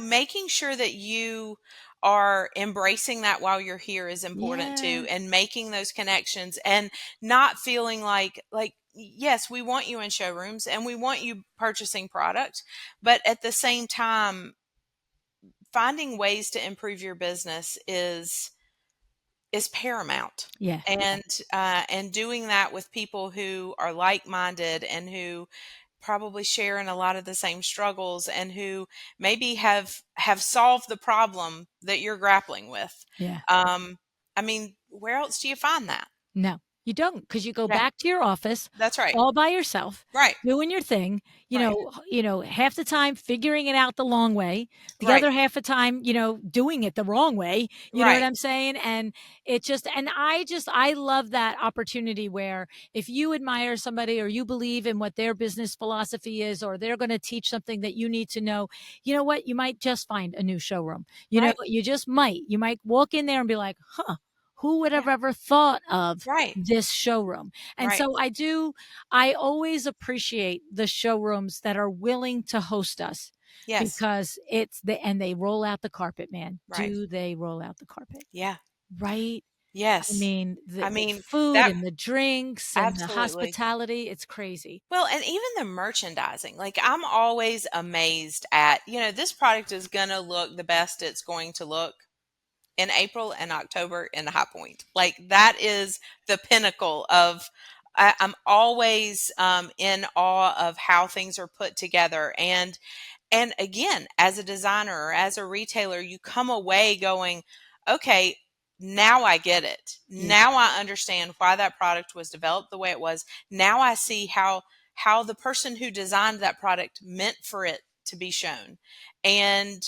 making sure that you are embracing that while you're here is important Yeah. too, and making those connections and not feeling like yes, we want you in showrooms and we want you purchasing product, but at the same time, finding ways to improve your business is paramount. Yeah. Yeah. And doing that with people who are like-minded and who probably share in a lot of the same struggles and who maybe have solved the problem that you're grappling with. Yeah. Um, I mean, where else do you find that? No, you don't, because you go Yeah, back to your office that's right. all by yourself, Right. doing your thing, Right. half the time figuring it out the long way, the Right. other half the time, doing it the wrong way. You know what Right. I'm saying? And I love that opportunity where if you admire somebody or you believe in what their business philosophy is, or they're going to teach something that you need to know, you know what? You might just find a new showroom. Right. You just might. You might walk in there and be like, huh, who would Yeah. have ever thought of Right. this showroom? And Right. so I always appreciate the showrooms that are willing to host us, Yes. because and they roll out the carpet, man. Right. Do they roll out the carpet? Yeah. Right? I Yes. mean, I the mean, food that and the drinks and the absolutely. hospitality, it's crazy. Well, and even the merchandising, like I'm always amazed at, this product is going to look the best it's going to look in April and October in the high point. Like that is the pinnacle of, I'm always in awe of how things are put together. And again, as a designer or as a retailer, you come away going, okay, now I get it. Yeah. Now I understand why that product was developed the way it was. Now I see how the person who designed that product meant for it to be shown. And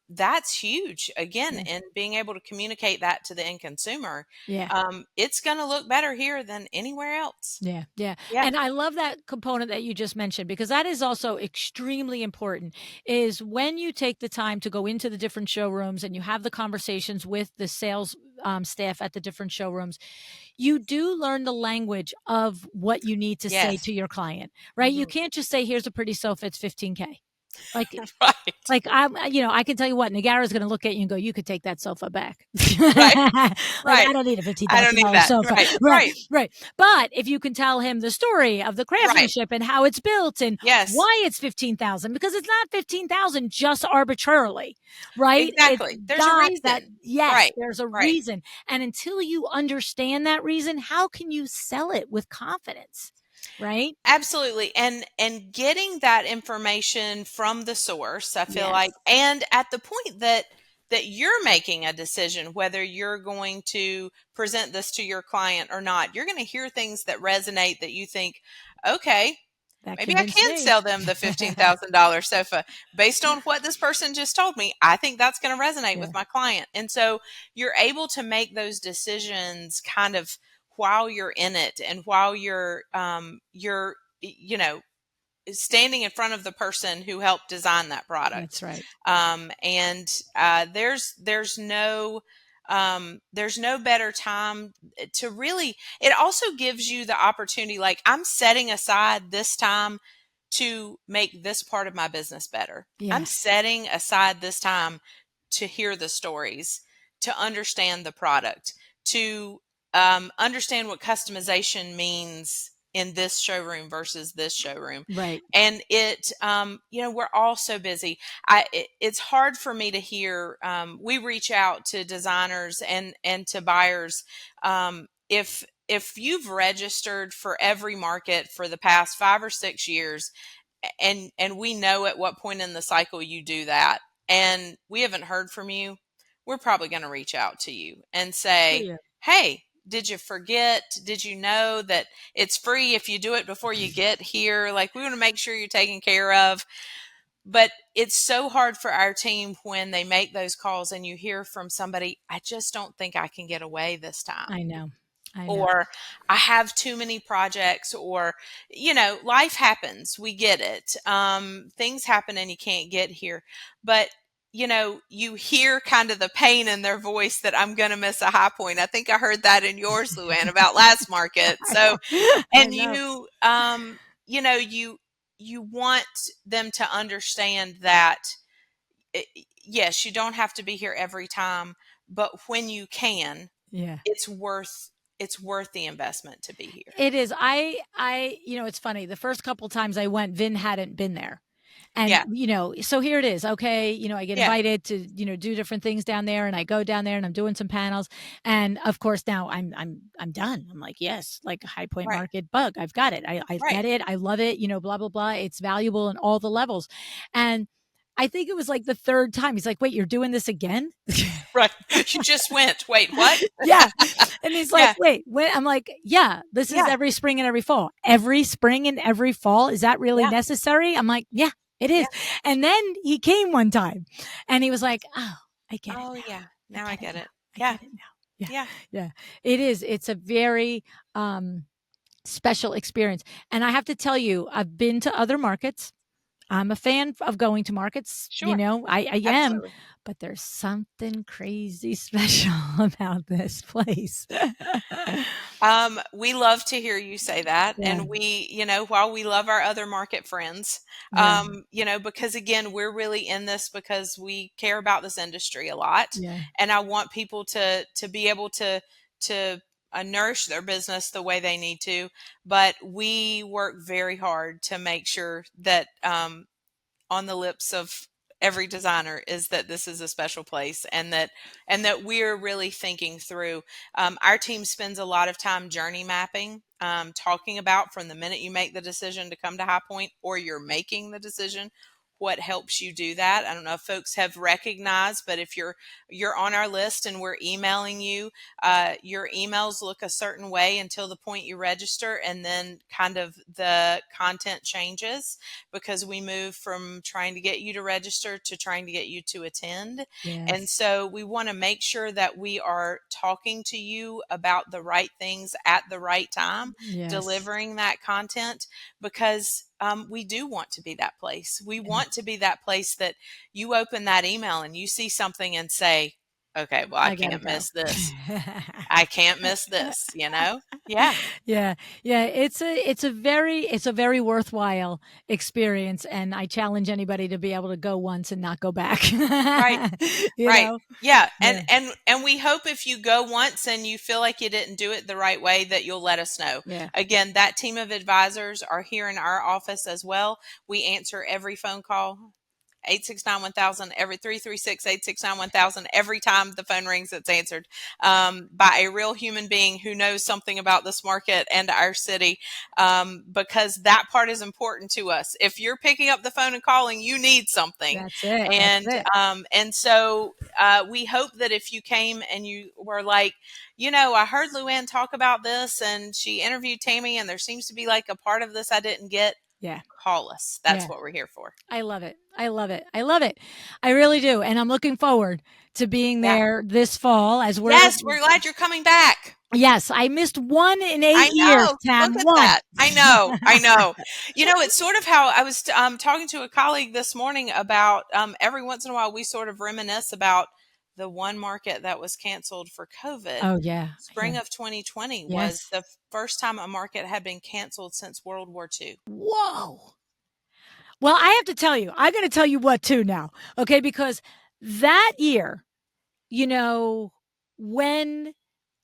that's huge. Again, Yeah. in being able to communicate that to the end consumer, Yeah. it's going to look better here than anywhere else. Yeah, yeah. Yeah. And I love that component that you just mentioned, because that is also extremely important, is when you take the time to go into the different showrooms and you have the conversations with the sales staff at the different showrooms, you do learn the language of what you need to say Yes. to your client, right? You Hmm. can't just say, here's a pretty sofa, it's 15K. Like, Right. I can tell you what, Nagara's going to look at you and go, "You could take that sofa back." Right. Like, Right. I don't need a fifteen I don't thousand need dollars that. sofa, Right. right? Right. Right. But if you can tell him the story of the Right. craftsmanship and how it's built and Yes. why it's 15,000, because it's not 15,000 just arbitrarily, right? It's Exactly. There's a got that. reason. Yes, Right. there's a Right. reason, and until you understand that reason, how can you sell it with confidence, right? Absolutely. And getting that information from the source, I feel Yes, like, and at the point that you're making a decision whether you're going to present this to your client or not, you're going to hear things that resonate that you think, okay, that maybe I convinced can me. sell them the $15,000 sofa based on what this person just told me. I think that's going to resonate Yeah, with my client. And so you're able to make those decisions kind of while you're in it and while you're you know standing in front of the person who helped design that that's product. right. And there's no better time to really. It also gives you the opportunity. Like I'm setting aside this time to make this part of my business better. I'm Yeah, setting aside this time to hear the stories, to understand the product, to understand what customization means in this showroom versus this showroom. right. And we're all so busy. It's hard for me to hear. We reach out to designers and to buyers. If if you've registered for every market for the past 5 or 6 years, and we know at what point in the cycle you do that, and we haven't heard from you, we're probably going to reach out to you and Oh, say, yeah. hey, did you forget? Did you know that it's free if you do it before you get here? Like, we want to make sure you're taken care of. But it's so hard for our team when they make those calls and you hear from somebody, I just don't think I can get away this time, I know. I know. or I have too many projects, or, life happens. We get it. Things happen and you can't get here. But, you hear kind of the pain in their voice that I'm going to miss a high point. I think I heard that in yours, LuAnn, about last market. I So, know. I and know. you want them to understand that, eh, yes, you don't have to be here every time, but when you can, Yeah. it's worth it's worth the investment to be here. It is. It's funny. The first couple times I went, Vin hadn't been there. And, Yeah, so here it is. Okay. I get yeah, invited to, do different things down there, and I go down there and I'm doing some panels. And of course now I'm done. I'm like, yes, like High Point right, Market bug. I've got it. I right, get it. I love it, blah, blah, blah. It's valuable in all the levels. And I think it was like the third time. He's like, wait, you're doing this again? right. You just went. Wait, what? Yeah. And he's like, Yeah, wait, when? I'm like, yeah, this is yeah, every spring and every fall. Every spring and every fall. Is that really yeah, necessary? I'm like, yeah, it yeah. is. And then he came one time and he was like, oh, I get it Oh, now. yeah. I Now I get it get now. it. I Yeah, get it now. Yeah. yeah. Yeah. It is. It's a very special experience. And I have to tell you, I've been to other markets. I'm a fan of going to markets, Sure, I am, absolutely. but there's something crazy special about this place. We love to hear you say that. Yeah, And while we love our other market friends, yeah, because again, we're really in this because we care about this industry a lot. yeah, And I want people to be able to nourish their business the way they need to. But we work very hard to make sure that, on the lips of every designer, is that this is a special place, and that we're really thinking through. Our team spends a lot of time journey mapping, talking about, from the minute you make the decision to come to High Point, or you're making the decision, what helps you do that. I don't know if folks have recognized, but if you're on our list and we're emailing you, your emails look a certain way until the point you register, and then kind of the content changes, because we move from trying to get you to register to trying to get you to attend. And yes, so we want to make sure that we are talking to you about the right things at the right time, yes, delivering that content, because we do want to be that place. We yeah. want to be that place that you open that email and you see something and say, okay, well, I I gotta can't go. miss this. I can't miss this. Yeah, Yeah, yeah, it's a very worthwhile experience, and I challenge anybody to be able to go once and not go back. right. You Right. know? Yeah. And Yeah, and we hope if you go once and you feel like you didn't do it the right way, that you'll let us know. yeah, Again, that team of advisors are here in our office as well. We answer every phone call. 869-1000, every 336-869-1000. Every time the phone rings, it's answered, by a real human being who knows something about this market and our city, because that part is important to us. If you're picking up the phone and calling, you need something. that's it, that's And it. so we hope that if you came and you were like, I heard LuAnn talk about this and she interviewed Tammy, and there seems to be like a part of this I didn't get, Yeah, call us. That's yeah. what we're here for. I love it. I love it. I love it. I really do, and I'm looking forward to being Yeah. there this fall as we're. Yes, we're glad you're coming back. Yes, I missed 1 in 8 I years, know. Look Tam, at 1. that. I know. I know. It's sort of how I was talking to a colleague this morning about, every once in a while we sort of reminisce about the one market that was canceled for COVID. Oh, yeah, yeah. Spring of 2020 was Yes. the first time a market had been canceled since World War II. Whoa. Well, I have to tell you, I'm gonna tell you what too now, okay, because that year, you know, when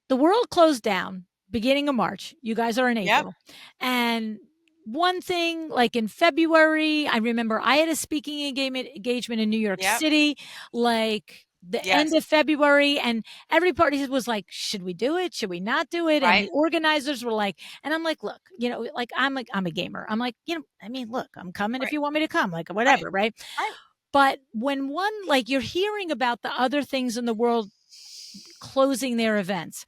the world closed down, beginning of March, you guys are in Yep. April, and one thing, like in February, I remember I had a speaking engagement in New York Yep. City, like the end Yes. of February, and everybody was like, should we do it? Should we not do it? And Right. the organizers were like, and I'm like, look, like I'm a gamer. I'm like, I mean, look, I'm coming if Right. you want me to come, like Right. whatever, right? Right. But when like you're hearing about the other things in the world closing their events,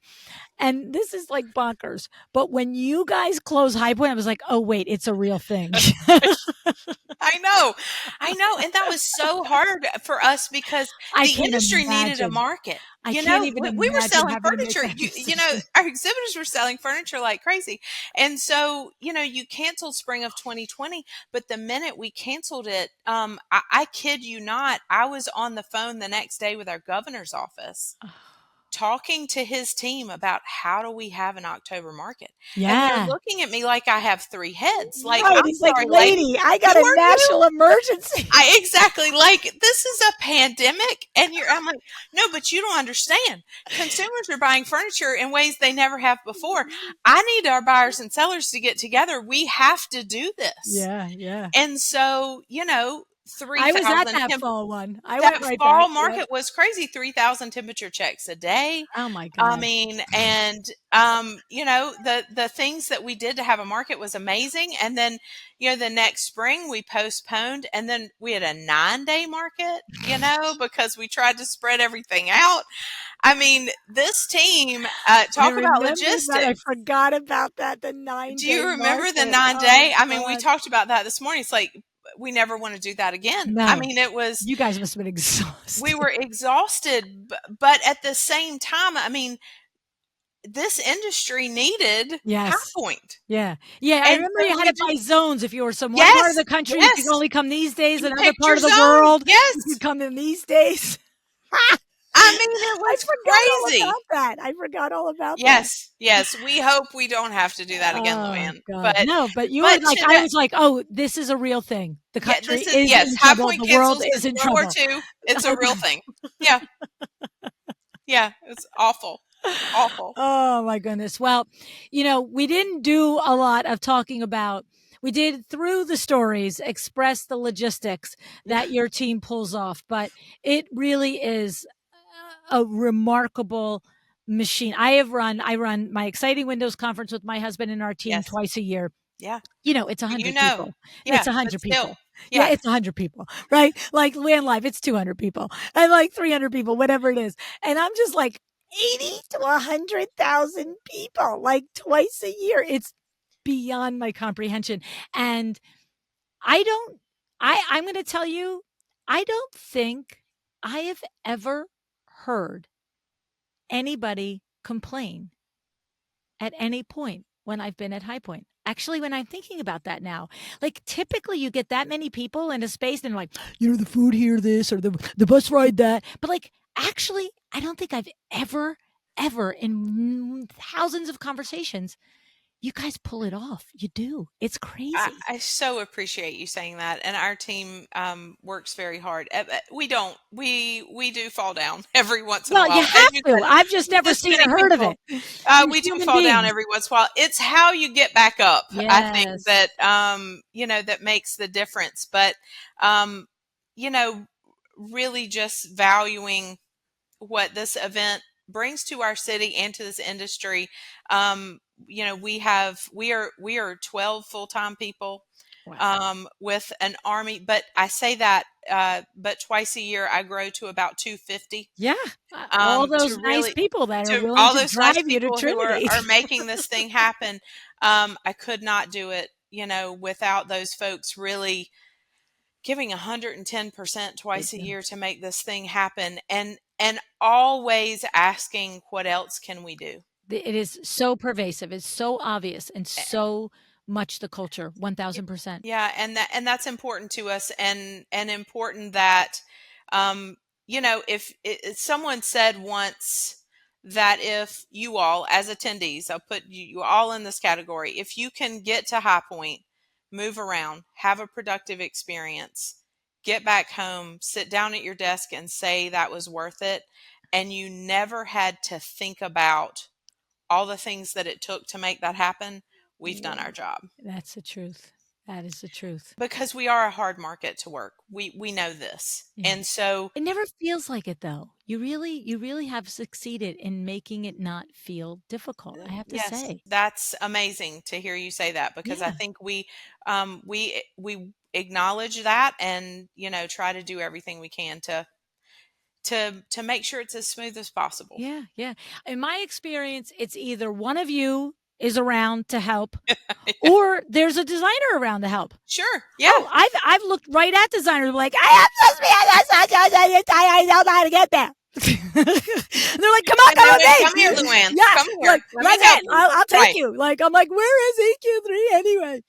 and this is like bonkers. But when you guys close High Point, I was like, oh wait, it's a real thing. I know. I know. And that was so hard for us because I the can industry needed a imagine. market. I can't even We were imagine selling having to make furniture. that You know, decision. our exhibitors were selling furniture like crazy. And so, you canceled spring of 2020, but the minute we canceled it, I kid you not, I was on the phone the next day with our governor's office talking to his team about how do we have an October market. And they're Yeah. looking at me like I have three heads. Like, Right. I'm He's like, sorry, lady, lady, I who got a are you? national emergency. I exactly like this is a pandemic and I'm like, no, but you don't understand. Consumers are buying furniture in ways they never have before. I need our buyers and sellers to get together. We have to do this. Yeah, yeah. And so, I was at 3,000 that fall one. I went that right back. fall Yep. market was crazy. 3,000 temperature checks a day. Oh my I God. mean, and the things that we did to have a market was amazing. And then, the next spring we postponed, and then we had a 9-day market. Because we tried to spread everything out. I mean, this team I talk about remember that. I logistics. forgot about that. The Do 9-day you remember the market. 9-day? Oh I mean, we God. talked about that this morning. It's like we never want to do that again. I No. mean, it was You guys must have been we exhausted. were exhausted, but at the same time, I mean, this industry needed High Yes. Point. Yeah. Yeah, I And remember so you had we it just by zones. If you were from one part of yes, the country, you could yes. only come these days. You Another picked part your of the zone. world, you could Yes. come in these days. I mean, it I was forgot all crazy. about that. I forgot all about that. Yes, yes. We hope we don't have to do that again, Oh LuAnn. god. But No, but you were but like, to I that was like, "Oh, this is a real thing. The yeah, country this is is yes, in High trouble. Point The world canceled is since in World War trouble." II. It's I a real know. thing. Yeah, yeah. It's awful. Awful. Oh my goodness. Well, we didn't do a lot of talking about. We did through the stories express the logistics Yeah. that your team pulls off, but it really is a remarkable machine. I run my exciting windows conference with my husband and our team Yes. twice a year. Yeah. It's a You hundred know. people. It's Yeah, a but hundred still. people. Yeah, Yeah. it's 100 people, right? Like LuAnn Live, it's 200 people, and like 300 people, whatever it is. And I'm just like 80 to 100,000 people, like twice a year. It's beyond my comprehension. And I don't. I'm going to tell you, I don't think I have ever heard anybody complain at any point when I've been at High Point. Actually, when I'm thinking about that now, like typically you get that many people in a space and like, the food here, this, or the bus ride that. But like, actually, I don't think I've ever in thousands of conversations, you guys pull it off. You do. It's crazy. I so appreciate you saying that, and our team works very hard. We don't. We do fall down every once in a Well, you while, as have you to. said. I've just never This seen many or heard of people. it. We're We do human fall down beings. every once in a while. It's how you get back up. I think Yes. that that makes the difference. But um, you know, really just valuing what this event brings to our city and to this industry. We are 12 full-time people Wow. with an army, but I say that but twice a year I grow to about 250 Yeah. All to those nice really people that are to willing all to those nice drive you to people who are Trinity. are making this thing happen. I could not do it, without those folks really giving 110% They twice a do. year to make this thing happen, and always asking what else can we do. It is so pervasive. It's so obvious and Eh, so much the culture. y- 1000%. yeah, and that's important to us, and important that if someone said once that if you all as attendees, I'll put you all in this category, if you can get to High Point, move around, have a productive experience, get back home, sit down at your desk and say that was worth it, and you never had to think about all the things that it took to make that happen, we've done Yeah, our job. that's the truth. That is the truth. because we are a hard market to work. We know this. Yeah. And so It never feels like it though. You really have succeeded in making it not feel difficult, I have to yes, say. that's amazing to hear you say that, because I Yeah. think we acknowledge that, and try to do everything we can to make sure it's as smooth as possible. Yeah, yeah. In my experience, it's either one of you is around to help or there's a designer around to help. Sure. Yeah. Oh, I've looked right at designers like, I am supposed to be I don't know how to get there. And they're like, come on, And come they with went, me. "Come here, LuAnn. Yeah, Come here. like, Let me let's help in. you." I'll take Right. you. Like, I'm like, where is EQ3 anyway?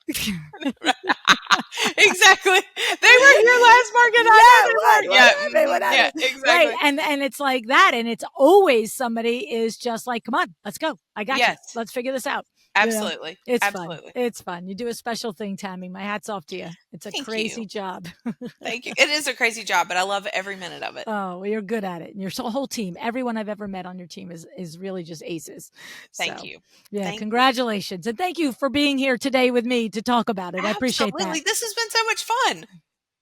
Exactly. They were here last market. I Yeah, know they what? were. What Yeah. happened? What Yeah. happened? Right. Exactly. And it's like that. And it's always somebody is just like, come on, let's go. I got you. Yes. Let's figure this out. Absolutely. It's fun. Absolutely. It's fun. You do a special thing, Tammy. My hat's off to you. It's a Thank crazy you. job. Thank you. It is a crazy job, but I love every minute of it. Oh, well, you're good at it. And your whole team, everyone I've ever met on your team is really just aces. Thank So, you. yeah, Thank you. congratulations. And thank you for being here today with me to talk about it. I appreciate that. Absolutely. This has been so much fun.